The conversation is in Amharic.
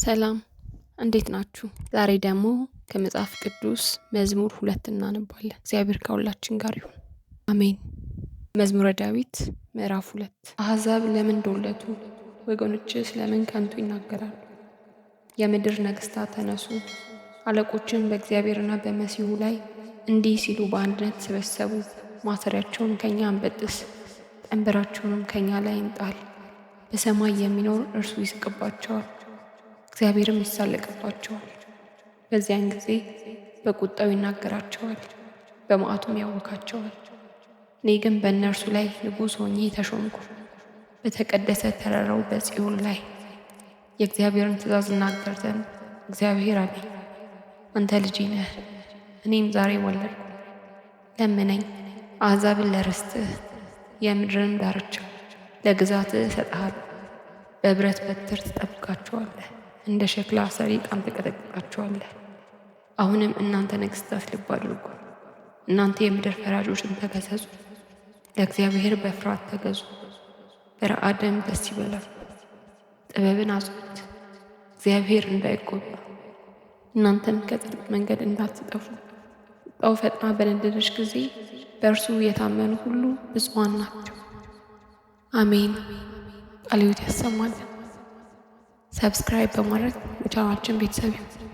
ሰላም እንዴት ናችሁ? ዛሬ ደግሞ ከመጽሐፍ ቅዱስ መዝሙር 2 እናነባለን። እግዚአብሔር ከሁላችን ጋር ይሁን፣ አሜን። መዝሙረ ዳዊት ምዕራፍ 2 አሕዛብ ለምን ዶለቱ? ወገኖችስ ለምን ከንቱ ይናገራሉ? የምድር ነገሥታት ተነሱ፣ አለቆችን በእግዚአብሔርና በመሲሁ ላይ እንዲህ ሲሉ በአንድነት ተሰበሰቡ። ማሰሪያቸውን ከእኛ እንበጥስ፣ ቀንበራቸውንም ከእኛ ላይ እንጣል። በሰማይ የሚኖር እርሱ ይስቅባቸዋል፣ እግዚአብሔርም ይሳለቅባቸዋል። በዚያን ጊዜ በቁጣው ይናገራቸዋል፣ በመዓቱም ያውካቸዋል። እኔ ግን በእነርሱ ላይ ንጉሥ ሆኜ ተሾምኩ፣ በተቀደሰ ተራራው በጽዮን ላይ የእግዚአብሔርን ትእዛዝ እናገር ዘንድ እግዚአብሔር አለኝ። አንተ ልጄ ነህ፣ እኔም ዛሬ ወለድኩ። ለምነኝ፣ አሕዛብን ለርስትህ፣ የምድርን ዳርቻ ለግዛትህ እሰጥሃለሁ። በብረት በትር ትጠብቃቸዋለህ፣ እንደ ሸክላ ሰሪጣም ትቀጠቅጣቸዋለህ። አሁንም እናንተ ነገሥታት ልብ አድርጉ፣ እናንተ የምድር ፈራጆችን ተገሠጹ። ለእግዚአብሔር በፍርሃት ተገዙ፣ በረዓድም ደስ ይበላል። ጥበብን አጽኑት፣ እግዚአብሔር እንዳይቆጣ፣ እናንተም ከጽድቅ መንገድ እንዳትጠፉ። ቁጣው ፈጥና በነደደች ጊዜ በእርሱ የታመኑ ሁሉ ብፁዓን ናቸው። አሜን። ቃለ ሕይወት ያሰማልን። ሰብስክራይብ በማድረግ የቻናላችን ቤተሰብ ይሁኑ።